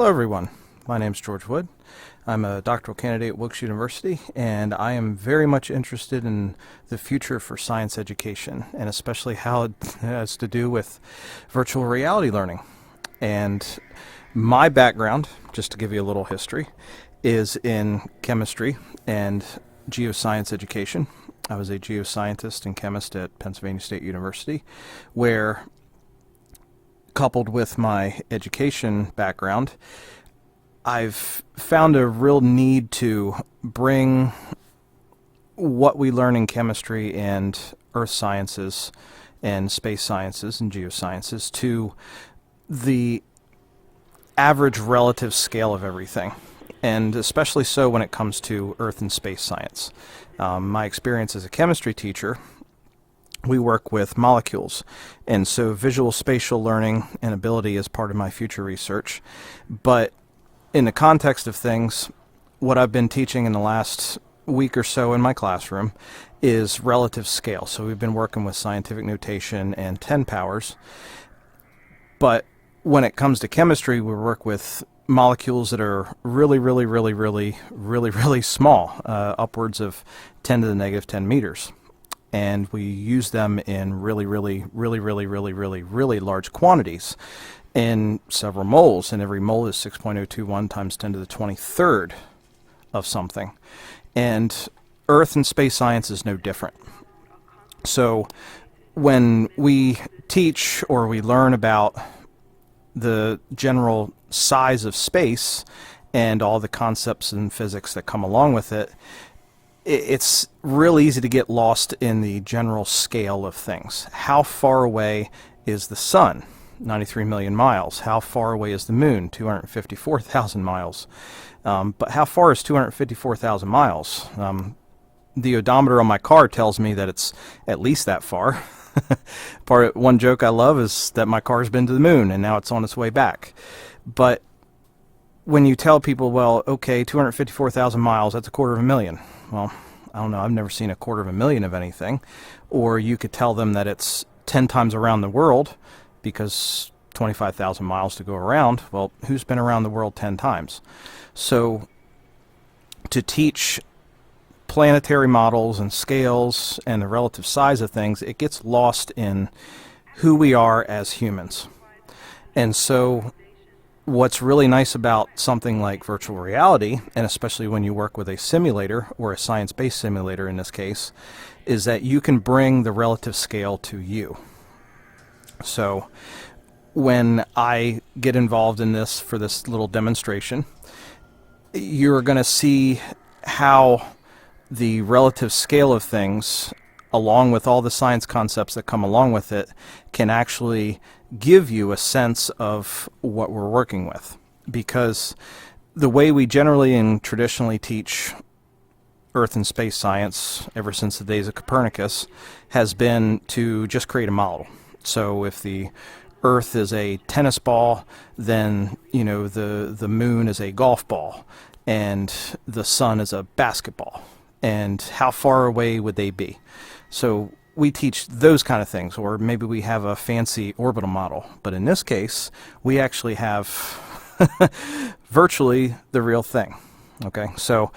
Hello everyone, my name is George Wood. I'm a doctoral candidate at Wilkes University, and I am very much interested in the future for science education, and especially how it has to do with virtual reality learning. And my background, just to give you a little history, is in chemistry and geoscience education. I was a geoscientist and chemist at Pennsylvania State University, where, coupled with my education background, I've found a real need to bring what we learn in chemistry and earth sciences and space sciences and geosciences to the average relative scale of everything, and especially so when it comes to earth and space science. My experience as a chemistry teacher, we work with molecules, and so visual spatial learning and ability is part of my future research. But in the context of things, what I've been teaching in the last week or so in my classroom is relative scale. So we've been working with scientific notation and 10 powers. But when it comes to chemistry, we work with molecules that are really small, upwards of 10 to the negative 10 meters. And we use them in really large quantities in several moles, and every mole is 6.021 times 10 to the 23rd of something. And earth and space science is no different. So when we teach or we learn about the general size of space and all the concepts in physics that come along with it, it's real easy to get lost in the general scale of things. How far away is the sun? 93 million miles. How far away is the moon? 254,000 miles. But how far is 254,000 miles? The odometer on my car tells me that it's at least that far. One joke I love is that my car's been to the moon and now it's on its way back. But when you tell people, well, okay, 254,000 miles, that's a quarter of a million. Well, I don't know, I've never seen a quarter of a million of anything. Or you could tell them that it's 10 times around the world, because 25,000 miles to go around. Well, who's been around the world 10 times? So to teach planetary models and scales and the relative size of things, it gets lost in who we are as humans. And so what's really nice about something like virtual reality, and especially when you work with a simulator, or a science-based simulator in this case, is that you can bring the relative scale to you. So when I get involved in this for this little demonstration, you're going to see how the relative scale of things, along with all the science concepts that come along with it, can actually give you a sense of what we're working with. Because the way we generally and traditionally teach earth and space science ever since the days of Copernicus has been to just create a model. So if the Earth is a tennis ball, then the moon is a golf ball, and the sun is a basketball. And how far away would they be? So we teach those kind of things, or maybe we have a fancy orbital model. But in this case, we actually have virtually the real thing. Okay, so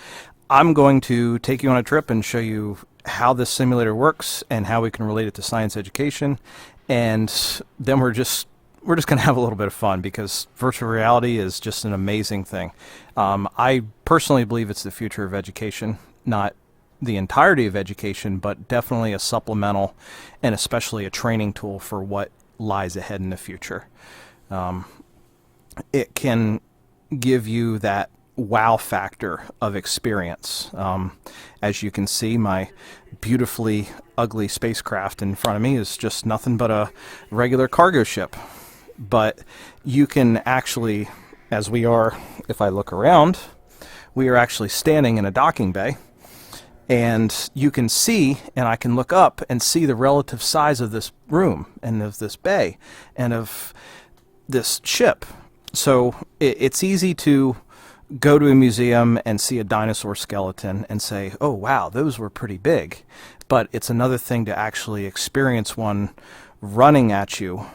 I'm going to take you on a trip and show you how this simulator works and how we can relate it to science education. And then we're just going to have a little bit of fun, because virtual reality is just an amazing thing. I personally believe it's the future of education, not the entirety of education, but definitely a supplemental and especially a training tool for what lies ahead in the future. It can give you that wow factor of experience. As you can see, my beautifully ugly spacecraft in front of me is just nothing but a regular cargo ship. But you can actually, as we are, if I look around, we are actually standing in a docking bay, and you can see, and I can look up and see the relative size of this room and of this bay and of this ship. So it's easy to go to a museum and see a dinosaur skeleton and say, oh wow, those were pretty big. But it's another thing to actually experience one running at you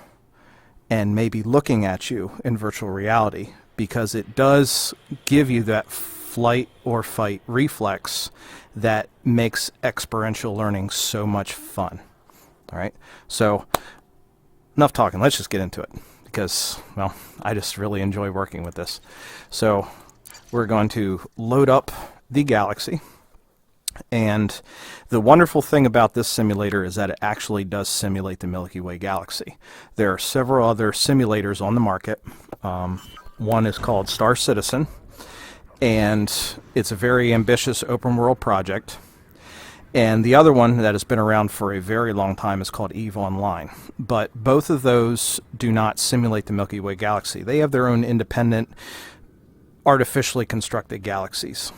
and maybe looking at you in virtual reality because it does give you that flight or fight reflex that makes experiential learning so much fun. All right, so enough talking. Let's just get into it because, well, I just really enjoy working with this. So we're going to load up the galaxy. And the wonderful thing about this simulator is that it actually does simulate the Milky Way galaxy. There are several other simulators on the market. One is called Star Citizen, and it's a very ambitious open world project. And the other one that has been around for a very long time is called EVE Online. But both of those do not simulate the Milky Way galaxy. They have their own independent, artificially constructed galaxies.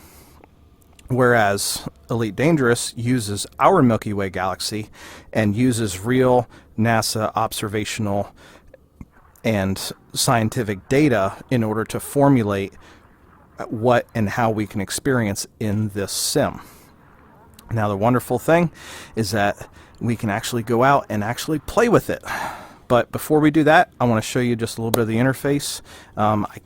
Whereas Elite Dangerous uses our Milky Way galaxy and uses real NASA observational and scientific data in order to formulate what and how we can experience in this sim. Now, the wonderful thing is that we can actually go out and actually play with it. But before we do that, I want to show you just a little bit of the interface. I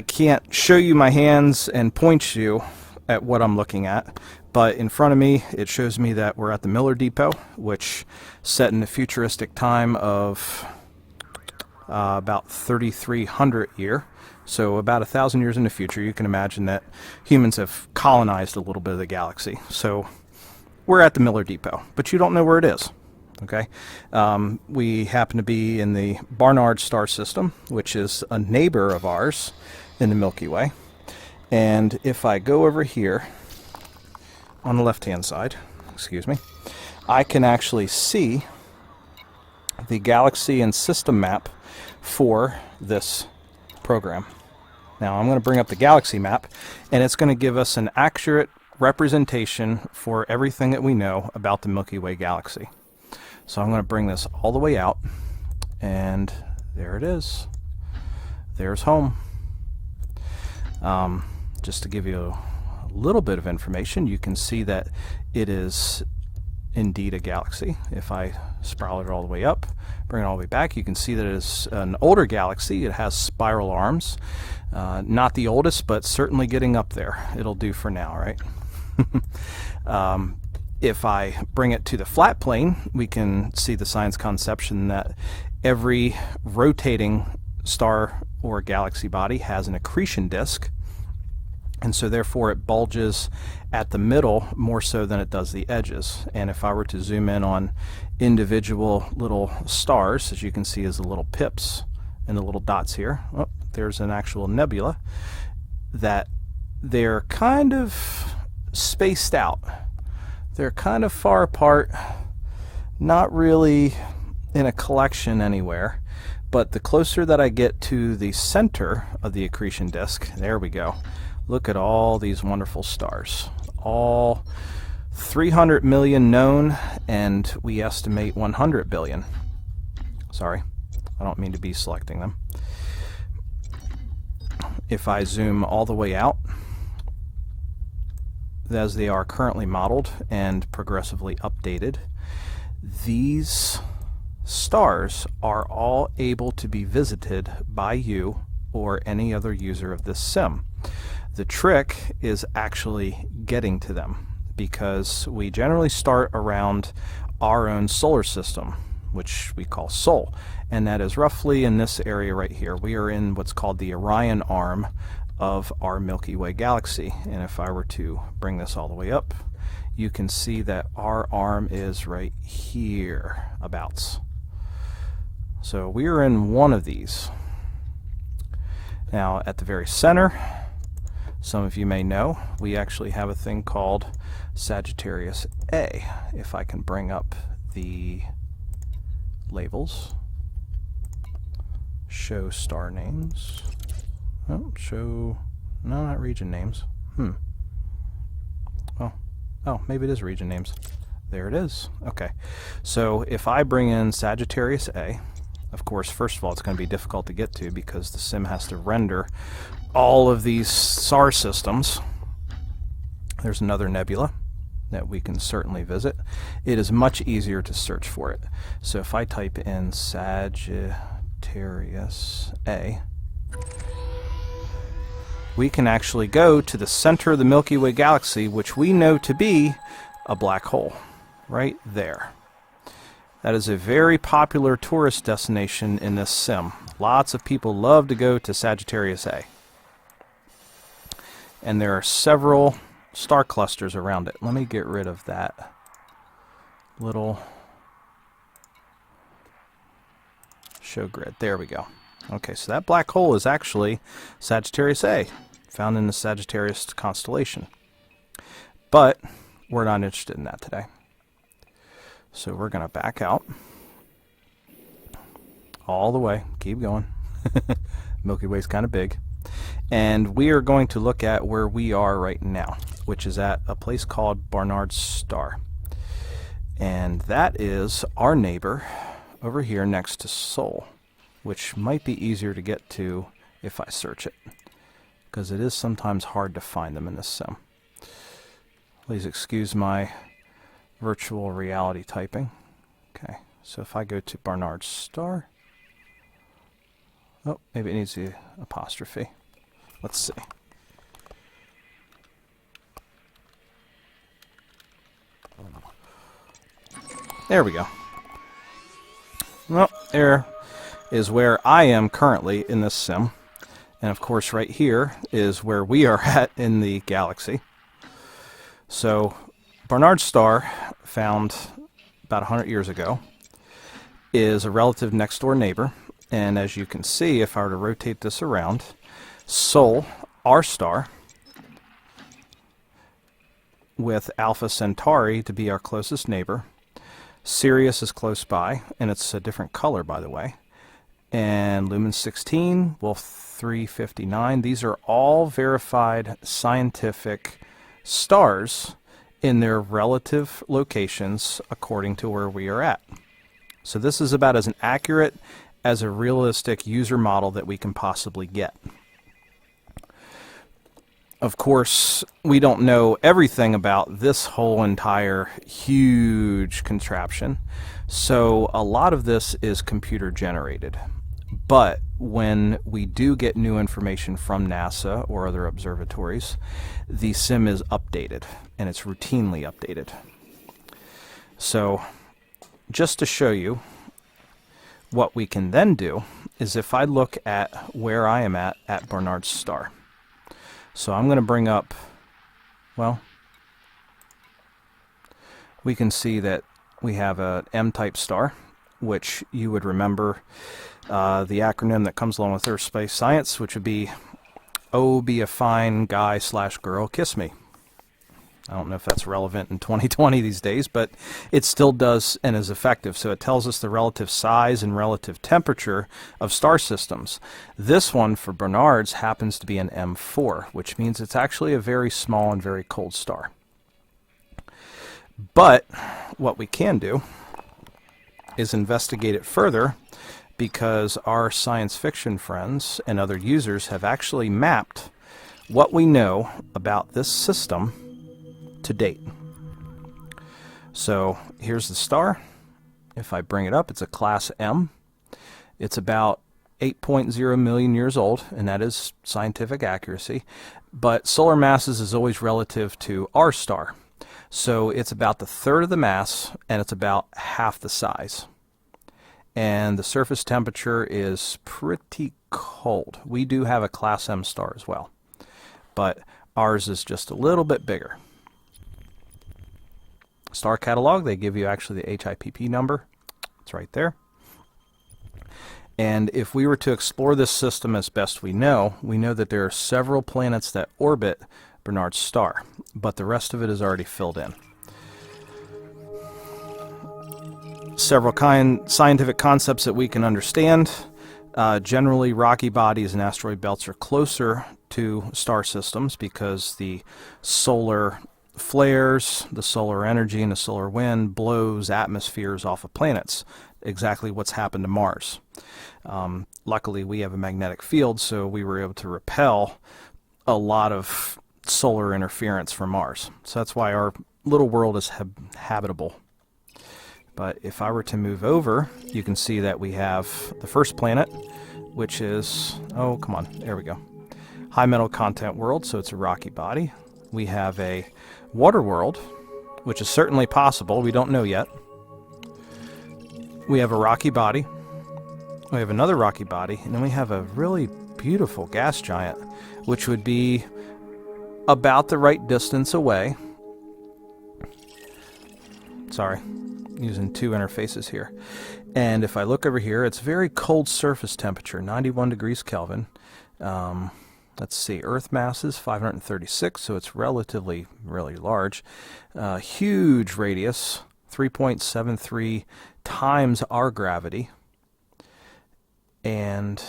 can't show you my hands and point you at what I'm looking at, but in front of me it shows me that we're at the Miller Depot, which set in the futuristic time of about 3300 year, so about 1,000 years in the future. You can imagine that humans have colonized a little bit of the galaxy. So we're at the Miller Depot, but you don't know where it is. Okay, we happen to be in the Barnard star system, which is a neighbor of ours in the Milky Way. And if I go over here on the left-hand side, excuse me, I can actually see the galaxy and system map for this program. Now I'm going to bring up the galaxy map, and it's going to give us an accurate representation for everything that we know about the Milky Way galaxy. So I'm going to bring this all the way out, and there it is. There's home. Just to give you a little bit of information, you can see that it is indeed a galaxy. If I sprawl it all the way up, bring it all the way back, you can see that it is an older galaxy. It has spiral arms. Not the oldest, but certainly getting up there. It'll do for now, right? If I bring it to the flat plane, we can see the science conception that every rotating star or galaxy body has an accretion disk, and so therefore it bulges at the middle more so than it does the edges. And if I were to zoom in on individual little stars, as you can see as the little pips and the little dots here, oh, there's an actual nebula, that they're kind of spaced out. They're kind of far apart, not really in a collection anywhere. But the closer that I get to the center of the accretion disk, there we go. Look at all these wonderful stars. All 300 million known, and we estimate 100 billion. Sorry, I don't mean to be selecting them. If I zoom all the way out, as they are currently modeled and progressively updated, these stars are all able to be visited by you or any other user of this sim. The trick is actually getting to them, because we generally start around our own solar system, which we call Sol, and that is roughly in this area right here. We are in what's called the Orion arm of our Milky Way galaxy, and if I were to bring this all the way up, you can see that our arm is right here abouts. So we are in one of these. Now at the very center, some of you may know, we actually have a thing called Sagittarius A. If I can bring up the labels, show star names, oh, show, no, not region names. Oh, maybe it is region names. There it is. Okay, so if I bring in Sagittarius A, of course, first of all, it's going to be difficult to get to because the sim has to render all of these star systems. There's another nebula that we can certainly visit. It is much easier to search for it. So if I type in Sagittarius A, we can actually go to the center of the Milky Way galaxy, which we know to be a black hole, right there. That is a very popular tourist destination in this sim. Lots of people love to go to Sagittarius A. And there are several star clusters around it. Let me get rid of that little show grid. There we go. Okay, so that black hole is actually Sagittarius A, found in the Sagittarius constellation. But we're not interested in that today. So we're going to back out all the way. Keep going. Milky Way's kind of big. And we are going to look at where we are right now, which is at a place called Barnard's Star. And that is our neighbor over here next to Sol, which might be easier to get to if I search it, because it is sometimes hard to find them in this sim. Please excuse my virtual reality typing. Okay, so if I go to Barnard's Star, oh, maybe it needs the apostrophe. Let's see. There we go. Well, there is where I am currently in this sim. And of course right here is where we are at in the galaxy. So Barnard's Star, found about 100 years ago, is a relative next door neighbor. And as you can see, if I were to rotate this around, Sol, our star, with Alpha Centauri to be our closest neighbor. Sirius is close by, and it's a different color, by the way. And Lumen 16, Wolf 359. These are all verified scientific stars in their relative locations according to where we are at. So this is about as accurate as a realistic user model that we can possibly get. Of course, we don't know everything about this whole entire huge contraption, so a lot of this is computer generated. But when we do get new information from NASA or other observatories, the sim is updated, and it's routinely updated. So just to show you, what we can then do is if I look at where I am at Barnard's Star. So I'm going to bring up, well, we can see that we have an M-type star, which you would remember the acronym that comes along with Earth space science, which would be, oh, be a fine guy / girl, kiss me. I don't know if that's relevant in 2020 these days, but it still does and is effective. So it tells us the relative size and relative temperature of star systems. This one for Barnard's happens to be an M4, which means it's actually a very small and very cold star. But what we can do is investigate it further, because our science fiction friends and other users have actually mapped what we know about this system to date. So here's the star. If I bring it up, it's a class M. It's about 8.0 million years old, and that is scientific accuracy. But solar masses is always relative to our star. So it's about the third of the mass, and it's about half the size. And the surface temperature is pretty cold. We do have a class M star as well, but ours is just a little bit bigger. Star catalog, they give you actually the HIPP number. It's right there. And if we were to explore this system as best we know that there are several planets that orbit Barnard's Star, but the rest of it is already filled in. Several scientific concepts that we can understand. Generally, rocky bodies and asteroid belts are closer to star systems because the solar flares, the solar energy, and the solar wind blows atmospheres off of planets. Exactly what's happened to Mars. Luckily, we have a magnetic field, so we were able to repel a lot of solar interference from Mars. So that's why our little world is habitable. But if I were to move over, you can see that we have the first planet, which is, oh, come on, there we go. high metal content world, so it's a rocky body. We have a water world, which is certainly possible. We don't know yet. We have a rocky body. We have another rocky body, and then we have a really beautiful gas giant, which would be about the right distance away. Sorry, using two interfaces here. And if I look over here, it's very cold surface temperature, 91 degrees Kelvin. Let's see, Earth mass is 536, so it's relatively really large. Huge radius, 3.73 times our gravity. And,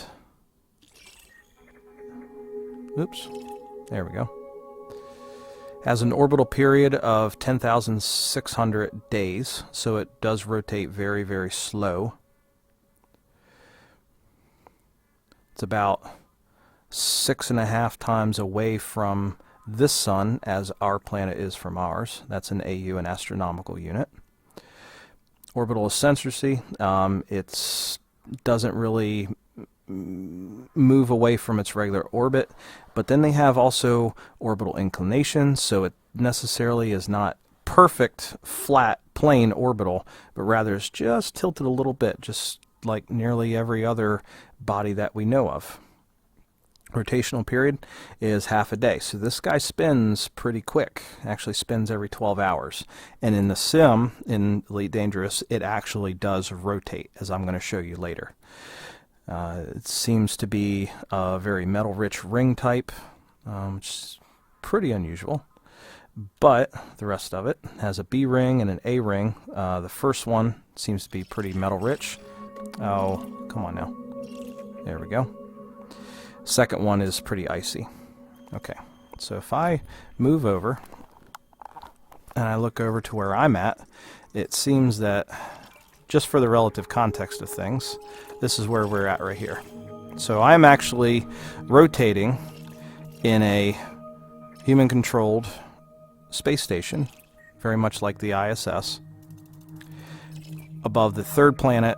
oops, there we go. Has an orbital period of 10,600 days, so it does rotate very, very slow. It's about 6.5 times away from this sun as our planet is from ours. That's an AU, an astronomical unit. Orbital eccentricity, it doesn't really move away from its regular orbit, but then they have also orbital inclination, so it necessarily is not perfect, flat, plane orbital, but rather is just tilted a little bit, just like nearly every other body that we know of. Rotational period is half a day, so this guy spins pretty quick, actually spins every 12 hours. And in the sim, in Elite Dangerous, it actually does rotate, as I'm going to show you later. It seems to be a very metal-rich ring type, which is pretty unusual. But the rest of it has a B ring and an A ring. The first one seems to be pretty metal-rich. Oh, come on now. There we go. Second one is pretty icy. Okay, so if I move over and I look over to where I'm at, it seems that, just for the relative context of things, this is where we're at right here. So I'm actually rotating in a human-controlled space station, very much like the ISS, above the third planet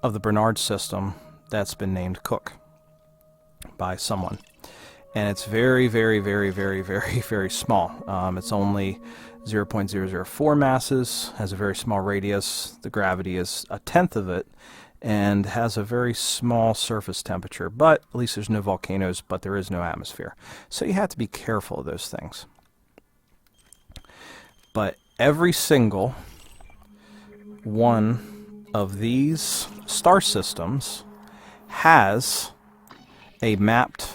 of the Bernard system that's been named Cook by someone. And it's very, very, very, very, very, very small. It's only 0.004 masses, has a very small radius. The gravity is 1/10 of it, and has a very small surface temperature. But at least there's no volcanoes, but there is no atmosphere. So you have to be careful of those things. But every single one of these star systems has a mapped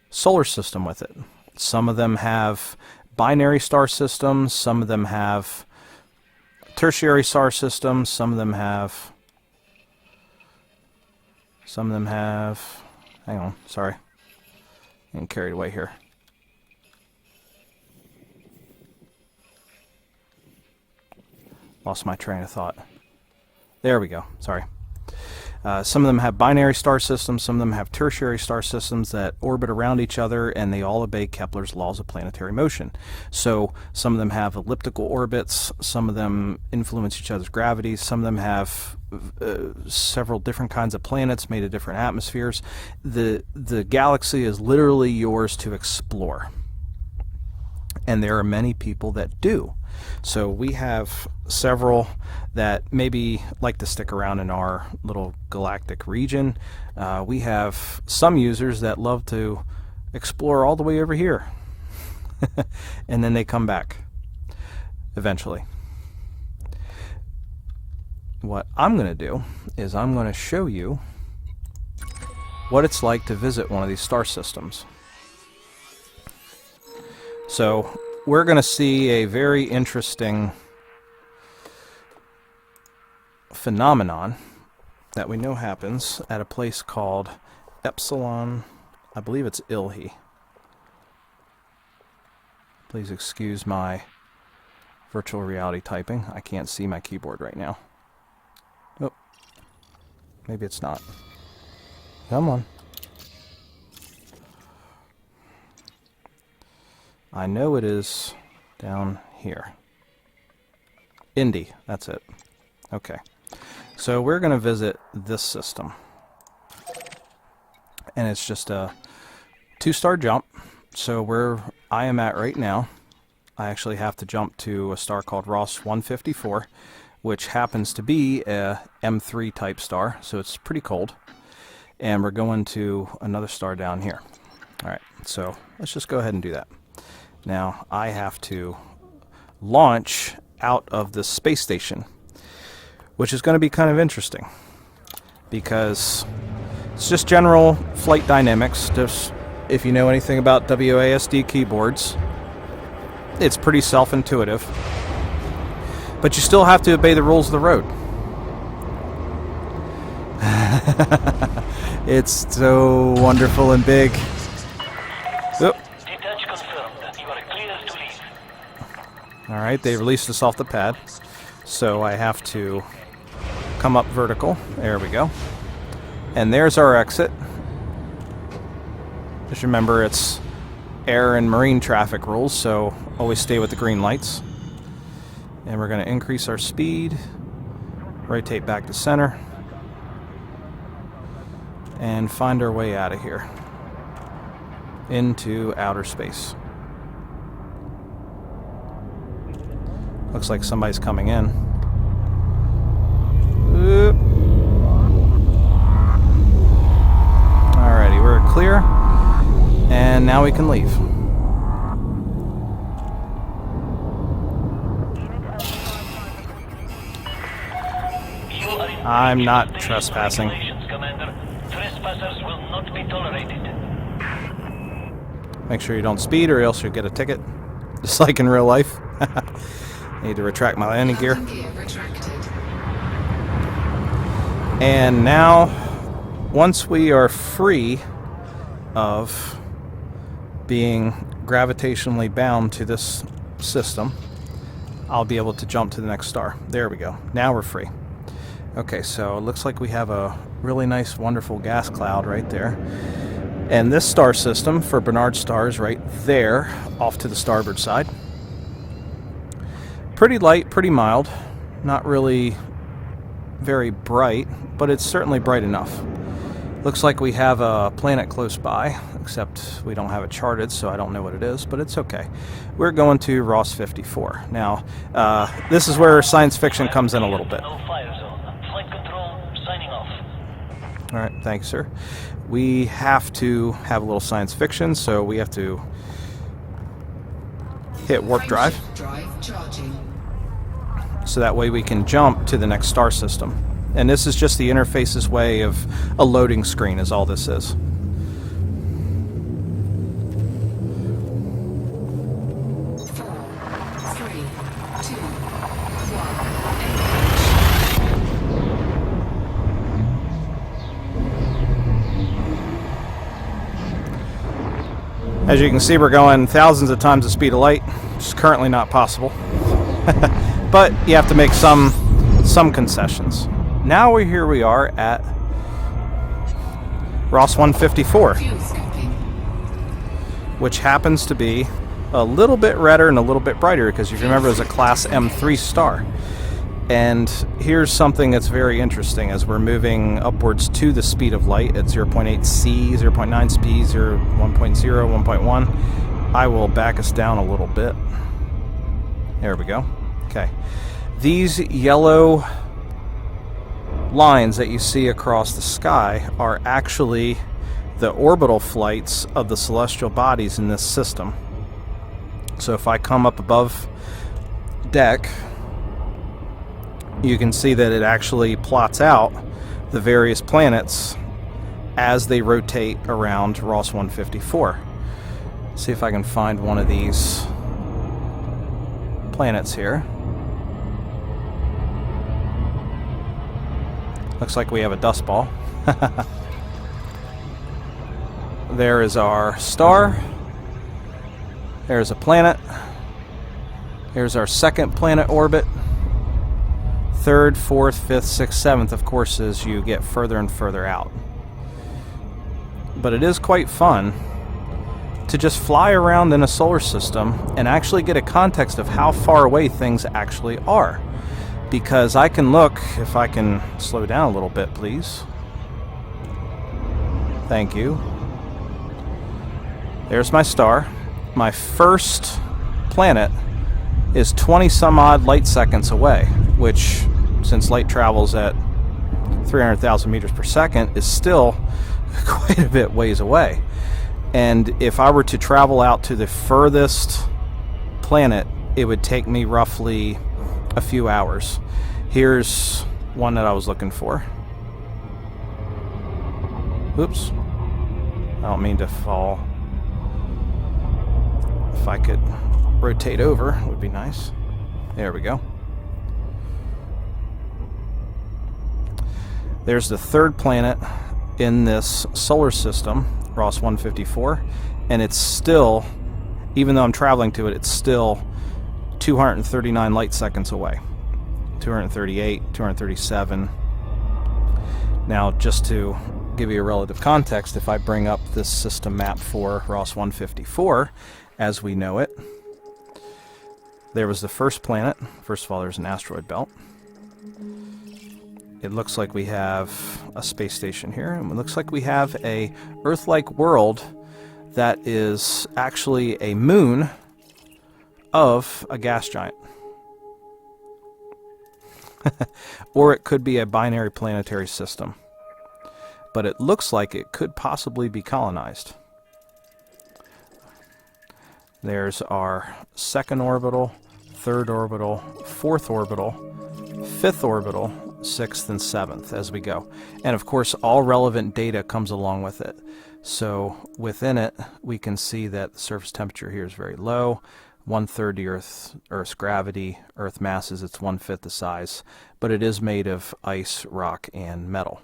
solar system with it. Some of them have binary star systems, some of them have tertiary star systems, some of them have, hang on, sorry, getting carried away here. Lost my train of thought. There we go, sorry. Some of them have binary star systems, some of them have tertiary star systems that orbit around each other, and they all obey Kepler's laws of planetary motion. So some of them have elliptical orbits, some of them influence each other's gravity, some of them have several different kinds of planets made of different atmospheres. The galaxy is literally yours to explore. And there are many people that do. So we have several that maybe like to stick around in our little galactic region. We have some users that love to explore all the way over here. And then they come back eventually. What I'm going to do is I'm going to show you what it's like to visit one of these star systems. So we're going to see a very interesting phenomenon that we know happens at a place called Epsilon, I believe it's Ilhi. Please excuse my virtual reality typing. I can't see my keyboard right now. Oh, maybe it's not. Come on. I know it is down here. Indy, that's it. Okay. So we're going to visit this system. And it's just a 2-star jump. So where I am at right now, I actually have to jump to a star called Ross 154, which happens to be a M3 type star, so it's pretty cold. And we're going to another star down here. Alright, so let's just go ahead and do that. Now I have to launch out of the space station, which is going to be kind of interesting because it's just general flight dynamics. Just if you know anything about WASD keyboards, it's pretty self-intuitive, but you still have to obey the rules of the road. It's so wonderful and big. Oop. Alright, they released us off the pad, so I have to come up vertical. There we go. And there's our exit. Just remember, it's air and marine traffic rules, so always stay with the green lights. And we're going to increase our speed, rotate back to center, and find our way out of here into outer space. Looks like somebody's coming in. Oop. Alrighty, we're clear. And now we can leave. I'm not trespassing. Trespassers will not be tolerated. Make sure you don't speed or else you'll get a ticket. Just like in real life. Need to retract my landing gear. And now, once we are free of being gravitationally bound to this system, I'll be able to jump to the next star. There we go. Now we're free. Okay, so it looks like we have a really nice, wonderful gas cloud right there. And this star system for Barnard stars right there, off to the starboard side. Pretty light, pretty mild. Not really very bright, but it's certainly bright enough. Looks like we have a planet close by, except we don't have it charted, so I don't know what it is, but it's okay. We're going to Ross 54. Now, this is where science fiction comes in a little bit. All right, thanks, sir. We have to have a little science fiction, so we have to hit warp drive. So that way we can jump to the next star system. And this is just the interface's way of a loading screen, is all this is. As you can see, we're going thousands of times the speed of light, which is currently not possible. But you have to make some concessions. Now here we are at Ross 154, which happens to be a little bit redder and a little bit brighter, because if you remember, it's a class M3 star. And here's something that's very interesting as we're moving upwards to the speed of light at 0.8 C, 0.9 speed, 1.0, 1.1. I will back us down a little bit. There we go. Okay. These yellow lines that you see across the sky are actually the orbital flights of the celestial bodies in this system. So if I come up above deck, you can see that it actually plots out the various planets as they rotate around Ross 154. See if I can find one of these planets here. Looks like we have a dust ball. There is our star. There's a planet. Here's our second planet orbit. Third, fourth, fifth, sixth, seventh, of course, as you get further and further out. But it is quite fun to just fly around in a solar system and actually get a context of how far away things actually are. Because I can look, if I can slow down a little bit, please. Thank you. There's my star. My first planet is 20 some odd light seconds away, which, since light travels at 300,000 meters per second, is still quite a bit ways away. And if I were to travel out to the furthest planet, it would take me roughly a few hours. Here's one that I was looking for. Oops. I don't mean to fall. If I could rotate over, it would be nice. There we go. There's the third planet in this solar system, Ross 154, and it's still, even though I'm traveling to it, it's still 239 light seconds away. 238, 237. Now, just to give you a relative context, if I bring up this system map for Ross 154, as we know it, there was the first planet. First of all, there's an asteroid belt. It looks like we have a space station here, and it looks like we have a Earth-like world that is actually a moon of a gas giant. Or it could be a binary planetary system. But it looks like it could possibly be colonized. There's our second orbital, third orbital, fourth orbital, fifth orbital, sixth and seventh as we go. And of course, all relevant data comes along with it. So within it, we can see that the surface temperature here is very low. 1/3 the Earth's gravity. Earth mass is it's 1/5 the size, but it is made of ice, rock, and metal.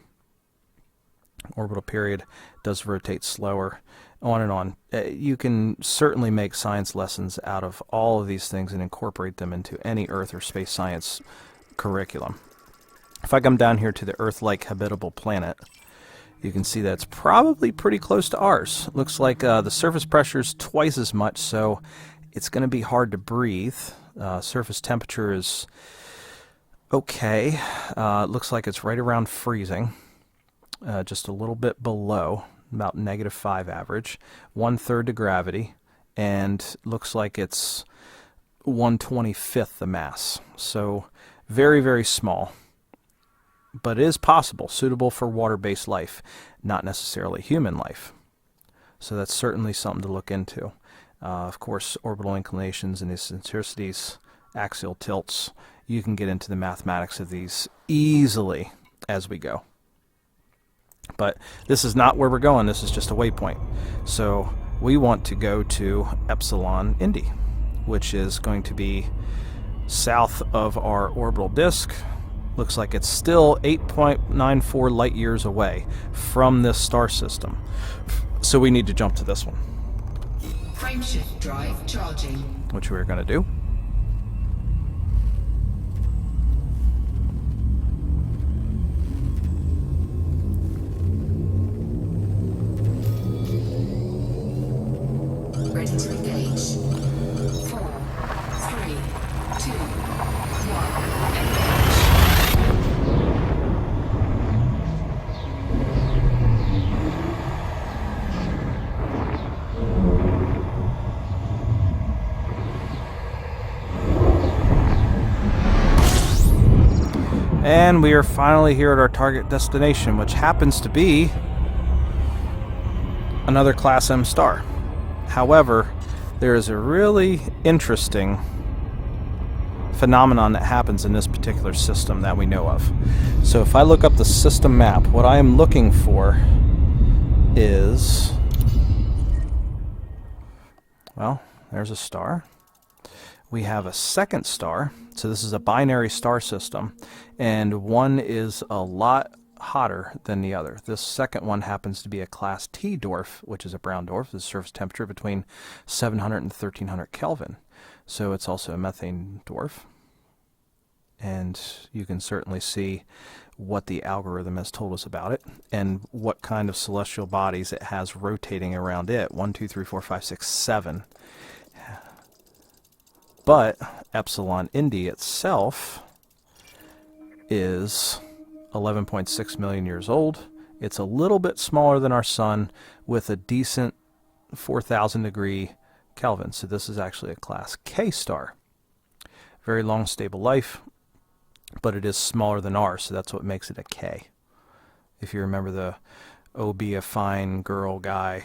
Orbital period does rotate slower, on and on. You can certainly make science lessons out of all of these things and incorporate them into any Earth or space science curriculum. If I come down here to the Earth-like habitable planet, you can see that's probably pretty close to ours. Looks like the surface pressure is twice as much, so it's going to be hard to breathe. Surface temperature is okay. It looks like it's right around freezing, just a little bit below, about -5 average. 1/3 the gravity, and looks like it's 1/25 the mass. So very, very small. But it is possible, suitable for water-based life, not necessarily human life. So that's certainly something to look into. Of course, orbital inclinations and eccentricities, axial tilts, you can get into the mathematics of these easily as we go. But this is not where we're going, this is just a waypoint. So we want to go to Epsilon Indi, which is going to be south of our orbital disk. Looks like it's still 8.94 light years away from this star system. So we need to jump to this one. Frameshift drive charging. Which we're going to do. Ready to engage. 4, 3, 2, 1, engage. And we are finally here at our target destination, which happens to be another Class M star. However, there is a really interesting phenomenon that happens in this particular system that we know of. So if I look up the system map, what I am looking for is, well, there's a star. We have a second star, so this is a binary star system, and one is a lot hotter than the other. This second one happens to be a Class T dwarf, which is a brown dwarf. The surface temperature between 700 and 1300 Kelvin. So it's also a methane dwarf. And you can certainly see what the algorithm has told us about it and what kind of celestial bodies it has rotating around it. 1, 2, 3, 4, 5, 6, 7. But Epsilon Indi itself is 11.6 million years old. It's a little bit smaller than our sun with a decent 4,000 degree Kelvin. So this is actually a class K star. Very long stable life, but it is smaller than ours, so that's what makes it a K. If you remember the "Oh, be a fine girl, guy,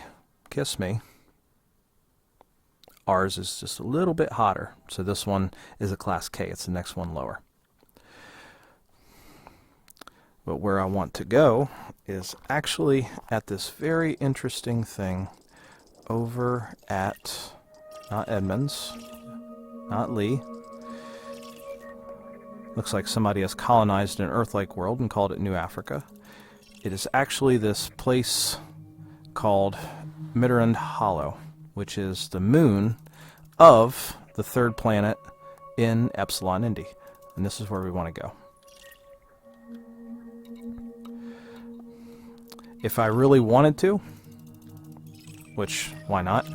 kiss me," ours is just a little bit hotter. So this one is a class K. It's the next one lower. But where I want to go is actually at this very interesting thing over at, not Edmonds, not Lee. Looks like somebody has colonized an Earth-like world and called it New Africa. It is actually this place called Mitterrand Hollow, which is the moon of the third planet in Epsilon Indi. And this is where we want to go. If I really wanted to, which why not,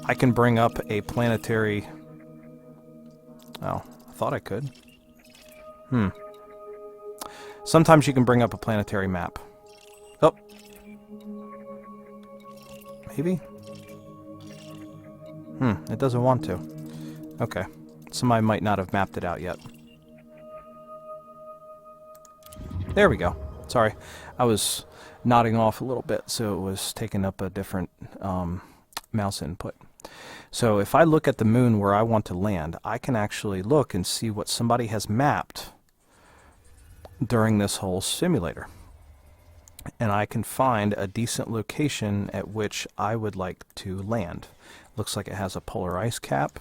I can bring up a planetary... Oh, I thought I could. Sometimes you can bring up a planetary map. Oh. Maybe? It doesn't want to. Okay. Somebody might not have mapped it out yet. There we go. Sorry. I was nodding off a little bit, so it was taking up a different mouse input. So if I look at the moon where I want to land, I can actually look and see what somebody has mapped during this whole simulator. And I can find a decent location at which I would like to land. Looks like it has a polar ice cap.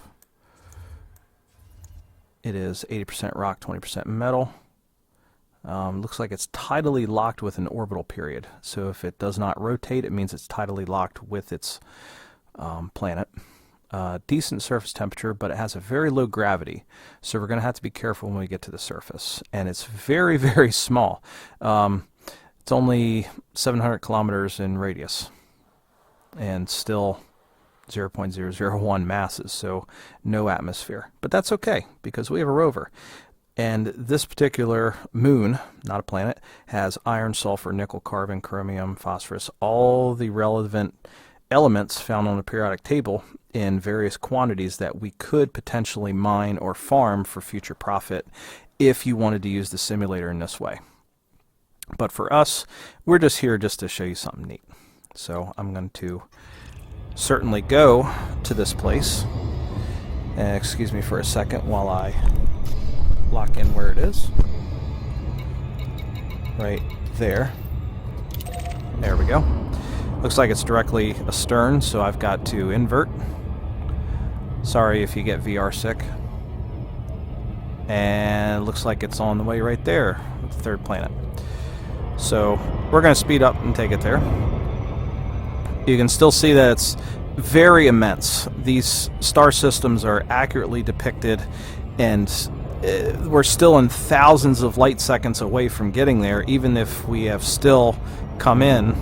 It is 80% rock, 20% metal. Looks like it's tidally locked with an orbital period. So if it does not rotate, it means it's tidally locked with its planet. Decent surface temperature, but it has a very low gravity, so we're going to have to be careful when we get to the surface. And it's very, very small. It's only 700 kilometers in radius, and still 0.001 masses, so no atmosphere. But that's okay, because we have a rover. And this particular moon, not a planet, has iron, sulfur, nickel, carbon, chromium, phosphorus, all the relevant elements found on the periodic table in various quantities that we could potentially mine or farm for future profit if you wanted to use the simulator in this way. But for us, we're just here just to show you something neat. So I'm going to certainly go to this place. Excuse me for a second while I lock in where it is. Right there. There we go. Looks like it's directly astern, so I've got to invert. Sorry if you get VR sick. And it looks like it's on the way right there, the third planet. So we're going to speed up and take it there. You can still see that it's very immense. These star systems are accurately depicted, and we're still in thousands of light seconds away from getting there, even if we have still come in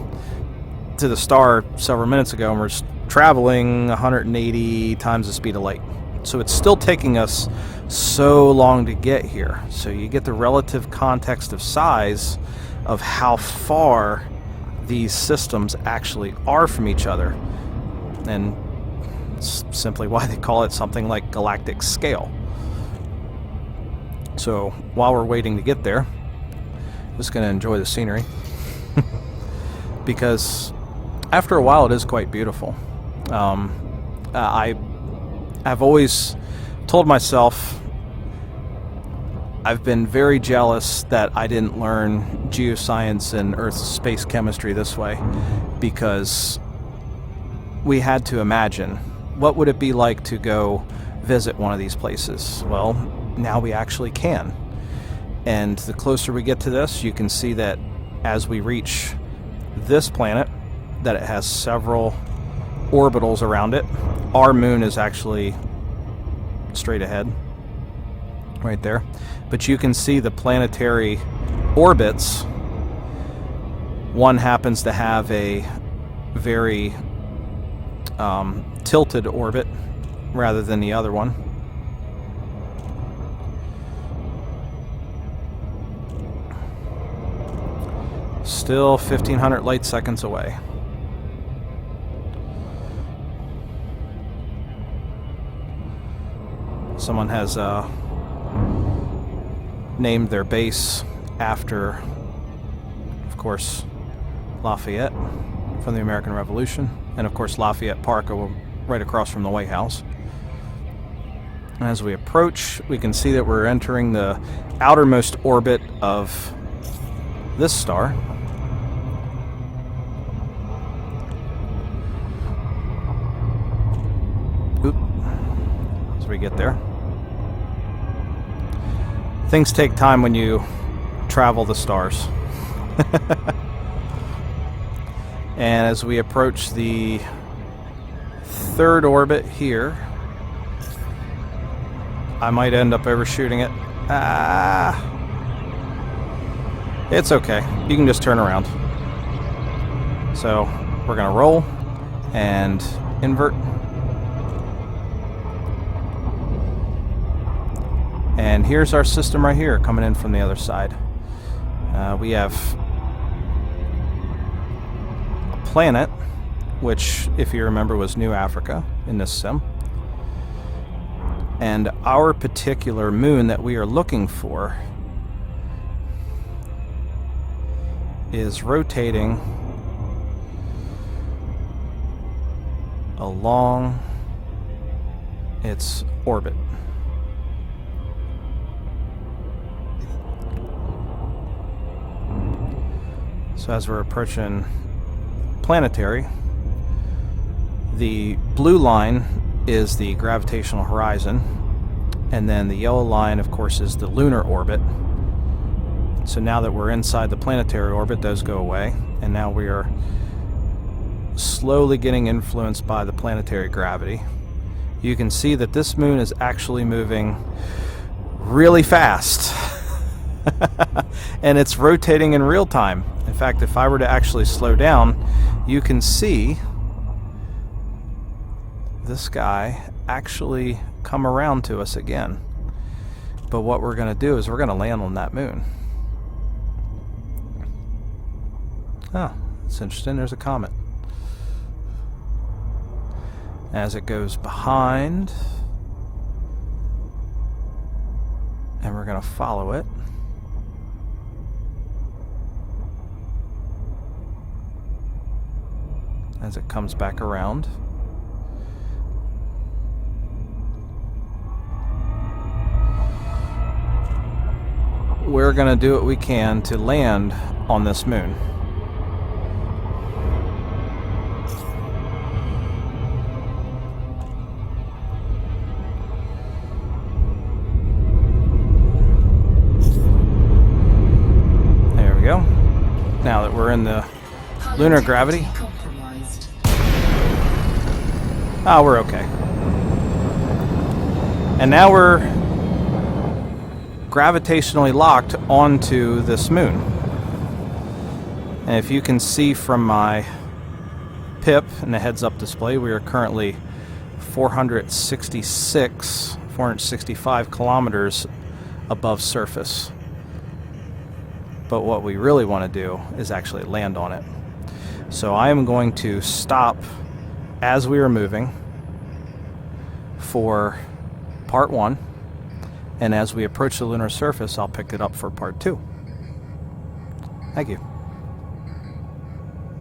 to the star several minutes ago and we're traveling 180 times the speed of light. So it's still taking us so long to get here. So you get the relative context of size of how far these systems actually are from each other. And it's simply why they call it something like galactic scale. So while we're waiting to get there, I'm just going to enjoy the scenery. Because after a while it is quite beautiful. I've always told myself I've been very jealous that I didn't learn geoscience and Earth space chemistry this way, because we had to imagine what would it be like to go visit one of these places. Well, now we actually can. And the closer we get to this, you can see that as we reach this planet, that it has several orbitals around it. Our moon is actually straight ahead, right there. But you can see the planetary orbits. One happens to have a very tilted orbit rather than the other one. Still 1,500 light seconds away. Someone has named their base after, of course, Lafayette from the American Revolution, and of course Lafayette Park right across from the White House. And as we approach, we can see that we're entering the outermost orbit of this star. Oop. As we get there. Things take time when you travel the stars. And as we approach the third orbit here, I might end up overshooting it. It's okay. You can just turn around. So we're going to roll and invert. And here's our system right here coming in from the other side. We have a planet, which, if you remember, was New Africa in this sim. And our particular moon that we are looking for is rotating along its orbit. So as we're approaching planetary, the blue line is the gravitational horizon, and then the yellow line, of course, is the lunar orbit. So now that we're inside the planetary orbit, those go away, and now we are slowly getting influenced by the planetary gravity. You can see that this moon is actually moving really fast. And it's rotating in real time. In fact, if I were to actually slow down, you can see this guy actually come around to us again. But what we're going to do is we're going to land on that moon. Oh, that's interesting. There's a comet. As it goes behind, and we're going to follow it. As it comes back around. We're going to do what we can to land on this moon. There we go. Now that we're in the lunar gravity. Oh, we're okay. And now we're gravitationally locked onto this moon. And if you can see from my PIP and the heads-up display, we are currently 465 kilometers above surface. But what we really want to do is actually land on it. So I am going to stop as we are moving for part 1, and as we approach the lunar surface, I'll pick it up for part 2. Thank you.